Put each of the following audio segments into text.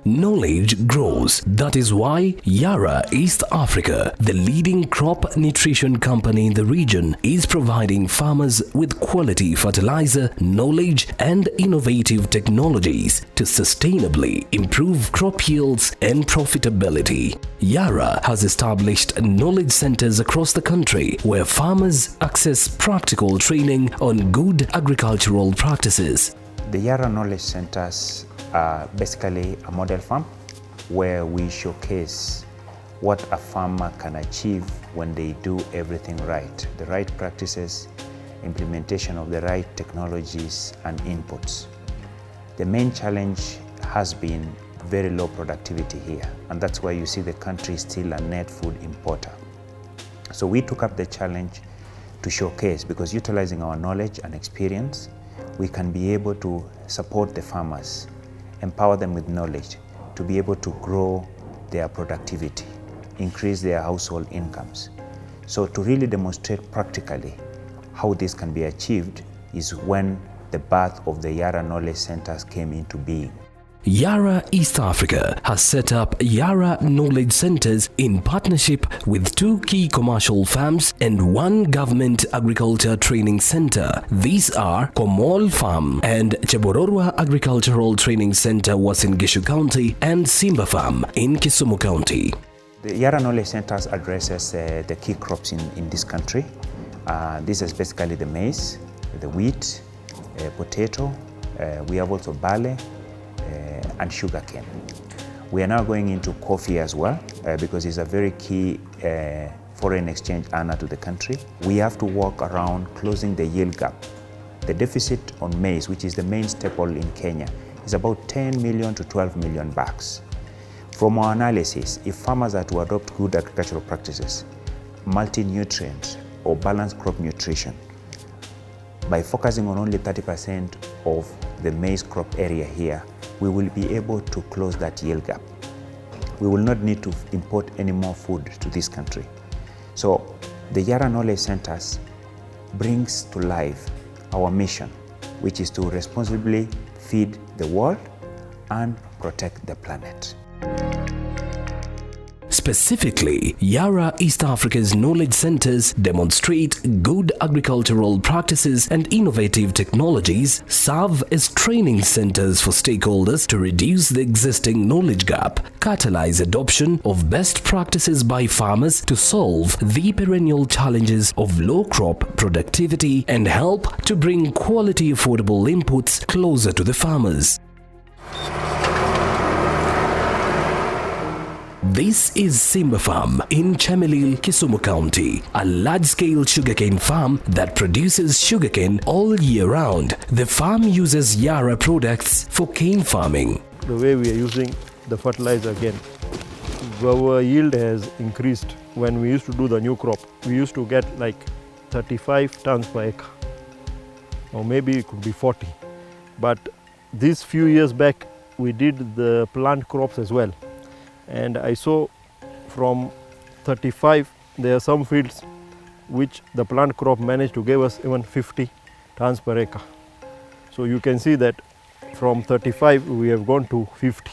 Knowledge grows. That is why Yara East Africa, the leading crop nutrition company in the region, is providing farmers with quality fertilizer, knowledge and innovative technologies to sustainably improve crop yields and profitability. Yara has established knowledge centers across the country where farmers access practical training on good agricultural practices. The Yara Knowledge Centers are basically a model farm where we showcase what a farmer can achieve when they do everything right. The right practices, implementation of the right technologies and inputs. The main challenge has been very low productivity here, and that's why you see the country is still a net food importer. So we took up the challenge to showcase, because utilizing our knowledge and experience, we can be able to support the farmers, empower them with knowledge to be able to grow their productivity, increase their household incomes. So to really demonstrate practically how this can be achieved is when the birth of the Yara Knowledge Centers came into being. Yara East Africa has set up Yara Knowledge Centers in partnership with 2 key commercial farms and 1 government agriculture training center. These are Komol Farm and Chebororwa Agricultural Training Center was in Gishu County and Simba Farm in Kisumu County. The Yara Knowledge Centers addresses the key crops in this country. This is basically the maize, the wheat, potato. We have also barley, and sugarcane. We are now going into coffee as well because it's a very key foreign exchange earner to the country. We have to work around closing the yield gap. The deficit on maize, which is the main staple in Kenya, is about 10 million to 12 million bags. From our analysis, if farmers are to adopt good agricultural practices, multi-nutrient or balanced crop nutrition, by focusing on only 30% of the maize crop area here, we will be able to close that yield gap. We will not need to import any more food to this country. So the Yara Knowledge Centers brings to life our mission, which is to responsibly feed the world and protect the planet. Specifically, Yara East Africa's knowledge centers demonstrate good agricultural practices and innovative technologies, serve as training centers for stakeholders to reduce the existing knowledge gap, catalyze adoption of best practices by farmers to solve the perennial challenges of low crop productivity, and help to bring quality affordable inputs closer to the farmers. This is Simba Farm in Chemelil, Kisumu County, a large-scale sugarcane farm that produces sugarcane all year round. The farm uses Yara products for cane farming. The way we are using the fertilizer again, our yield has increased. When we used to do the new crop, we used to get like 35 tons per acre, or maybe it could be 40. But these few years back, we did the plant crops as well. And I saw from 35, there are some fields which the plant crop managed to give us even 50 tons per acre. So you can see that from 35 we have gone to 50.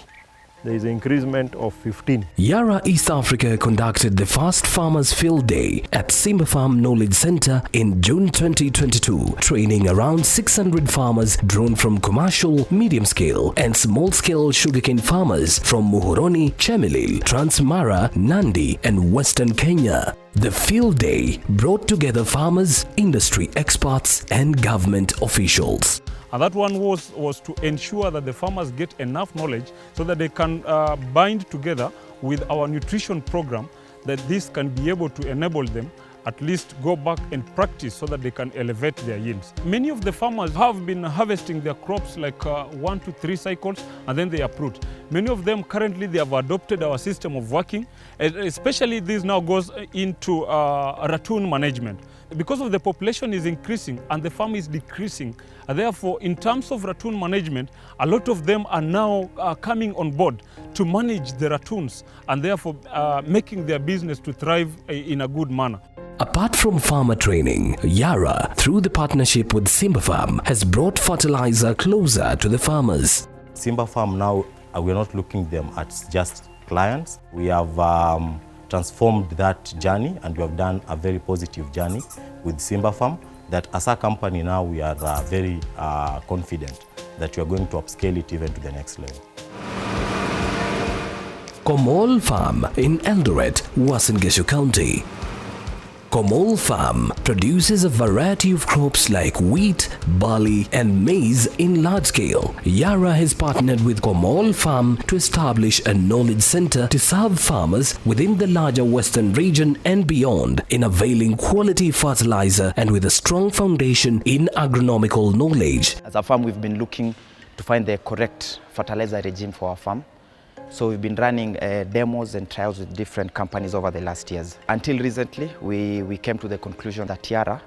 There is an increasement of 15. Yara East Africa conducted the first Farmers Field Day at Simba Farm Knowledge Center in June 2022, training around 600 farmers drawn from commercial, medium-scale and small-scale sugarcane farmers from Muhoroni, Chemelil, Transmara, Nandi and Western Kenya. The field day brought together farmers, industry experts and government officials. And that one was to ensure that the farmers get enough knowledge so that they can bind together with our nutrition program, that this can be able to enable them at least go back and practice so that they can elevate their yields. Many of the farmers have been harvesting their crops like 1 to 3 cycles and then they uproot. Many of them currently they have adopted our system of working, especially this now goes into ratoon management. Because of the population is increasing and the farm is decreasing, therefore in terms of ratoon management, a lot of them are now coming on board to manage the ratoons and therefore making their business to thrive in a good manner. Apart from farmer training, Yara, through the partnership with Simba Farm, has brought fertilizer closer to the farmers. Simba Farm now, we're not looking them at just clients. We have transformed that journey, and we have done a very positive journey with Simba Farm, that as a company now we are very confident that we are going to upscale it even to the next level. Komol Farm in Eldoret, Uasin Gishu County. Komol Farm produces a variety of crops like wheat, barley and maize in large scale. Yara has partnered with Komol Farm to establish a knowledge center to serve farmers within the larger western region and beyond in availing quality fertilizer and with a strong foundation in agronomical knowledge. As a farm, we've been looking to find the correct fertilizer regime for our farm. So we've been running demos and trials with different companies over the last years. Until recently, we came to the conclusion that Yara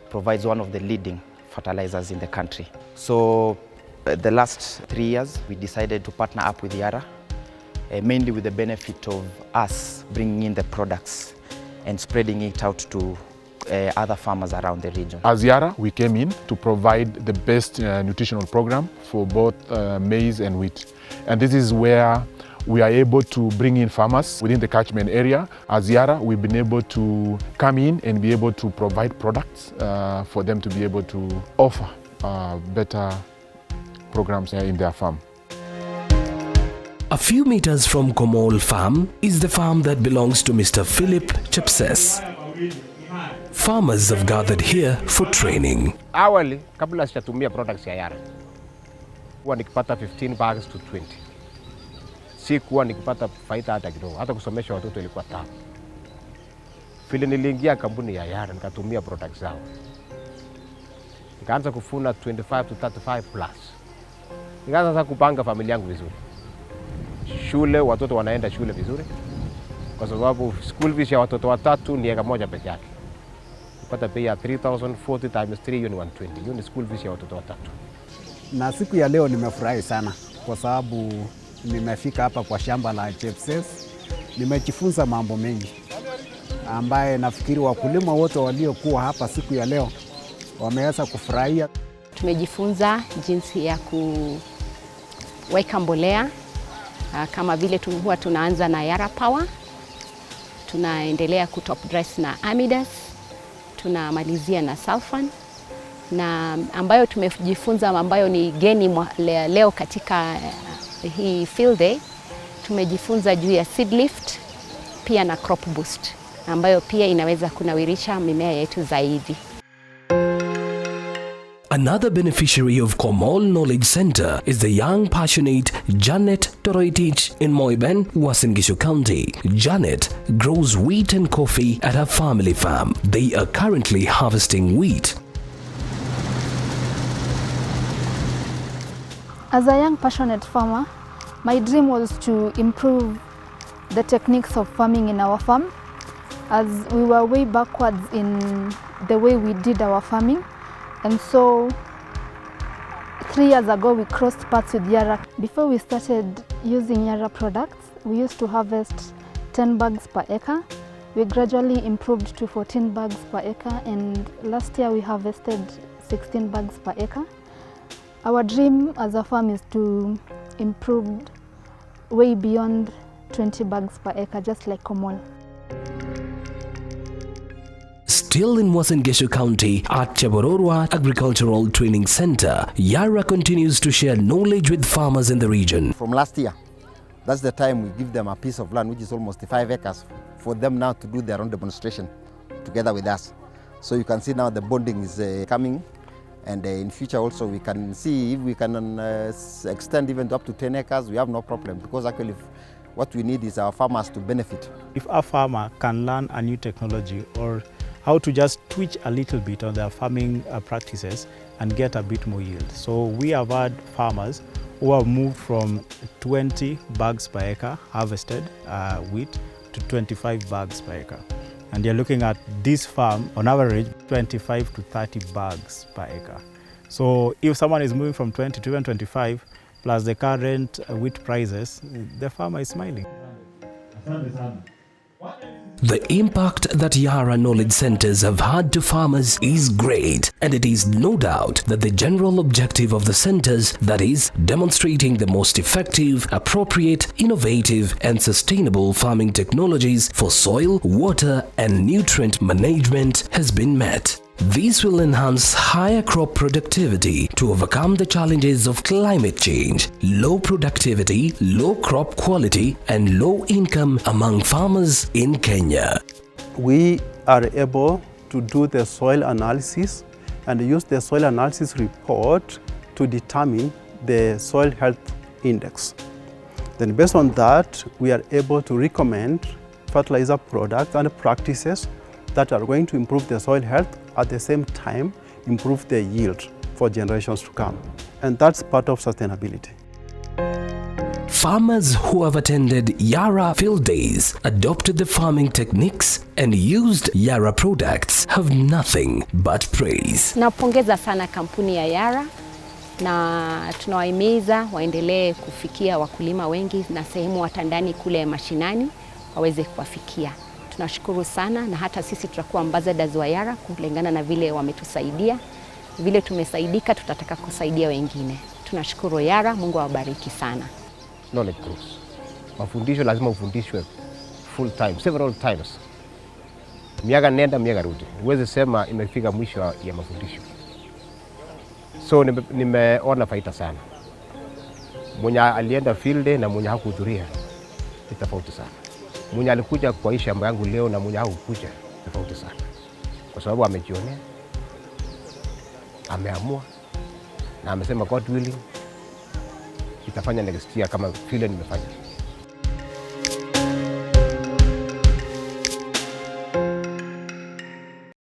provides one of the leading fertilizers in the country. So the last 3 years, we decided to partner up with Yara, mainly with the benefit of us bringing in the products and spreading it out to other farmers around the region. As Yara, we came in to provide the best nutritional program for both maize and wheat. And this is where we are able to bring in farmers within the catchment area. As Yara, we've been able to come in and be able to provide products for them to be able to offer better programs in their farm. A few meters from Komol Farm is the farm that belongs to Mr. Philip Chapses. Farmers have gathered here for training. Awali, kabla sijatumia products ya Yara, huwa nikipata 15 bags to 20. Sikuwa nikipata faida hata kidogo, hata kusomesha watoto ilikuwa tabu. Vile niliingia kampuni ya Yara, nikatumia products zao, nikaanza kufuna 25 to 35 plus. Nikaanza sasa kupanga familia yangu vizuri. Shule, watoto wanaenda shule vizuri, kwa sababu school fees ya watoto watatu ni eka moja peke yake. Kupata bei ya 3,040 times 3 hiyo ni 120. Hiyo ni school fees ya watoto watatu. Na siku ya leo nimefurahi sana kwa sababu nimefika hapa kwa shamba la Chapses. Nimejifunza mambo mengi ambaye nafikiri wakulima wote waliokuwa hapa siku ya leo wameweza kufurahia. Tumejifunza jinsi ya kuweka mbolea kama vile huwa tunaanza na Yara Power, tunaendelea kutop dress na Amidas, tunamalizia na Sulfan, na ambayo tumejifunza ambayo ni geni leo katika hii field day, tumejifunza juu ya seed lift pia na crop boost ambayo pia inaweza kunawirisha mimea yetu zaidi. Another beneficiary of Komol Knowledge Center is the young passionate Janet Toroitich in Moiben, Uasin Gishu County. Janet grows wheat and coffee at her family farm. They are currently harvesting wheat. As a young passionate farmer, my dream was to improve the techniques of farming in our farm, as we were way backwards in the way we did our farming. And so 3 years ago we crossed paths with Yara. Before we started using Yara products, we used to harvest 10 bags per acre. We gradually improved to 14 bags per acre, and last year we harvested 16 bags per acre. Our dream as a farm is to improve way beyond 20 bags per acre, just like Komol. Still in Uasin Gishu County at Chabororwa Agricultural Training Center, Yara continues to share knowledge with farmers in the region. From last year, that's the time we give them a piece of land which is almost 5 acres for them now to do their own demonstration together with us. So you can see now the bonding is coming, and in future also we can see if we can extend even to up to 10 acres, we have no problem, because actually what we need is our farmers to benefit. If a farmer can learn a new technology or how to just twitch a little bit on their farming practices and get a bit more yield. So we have had farmers who have moved from 20 bags per acre harvested wheat to 25 bags per acre. And you're looking at this farm, on average, 25 to 30 bags per acre. So if someone is moving from 20 to even 25, plus the current wheat prices, the farmer is smiling. The impact that Yara Knowledge Centers have had to farmers is great, and it is no doubt that the general objective of the centers, that is, demonstrating the most effective, appropriate, innovative and sustainable farming technologies for soil, water and nutrient management has been met. These will enhance higher crop productivity to overcome the challenges of climate change, low productivity, low crop quality and low income among farmers in Kenya. We are able to do the soil analysis and use the soil analysis report to determine the soil health index. Then based on that, we are able to recommend fertilizer products and practices that are going to improve the soil health, at the same time improve the yield for generations to come. And that's part of sustainability. Farmers who have attended Yara field days, adopted the farming techniques and used Yara products have nothing but praise. Napongeza sana kampuni ya Yara na tunawahimiza waendelee kufikia wakulima wengi na sehemu watandani kule mashinani waweze kuwafikia. Tunashukuru sana na hata sisi tutakuwa ambassadors wa Yara kulingana na vile wametusaidia. Vile tumesaidika tutataka kusaidia wengine. Tunashukuru Yara, Mungu awabariki sana. Knowledge growth. Mafundisho lazima ufundishwe full time, several times. Miaka nenda miaka rudi. Uweze sema imefika mwisho ya mafundisho. So nimeona faida sana. Mwenye alienda field na mwenye hakuhudhuria ni tofauti sana. Mwenye alikuja kwa hii shamba yangu leo na mwenye hakukuja tofauti sana. Kwa sababu amejionea, ameamua na amesema God willing itafanya next year kama vile nimefanya.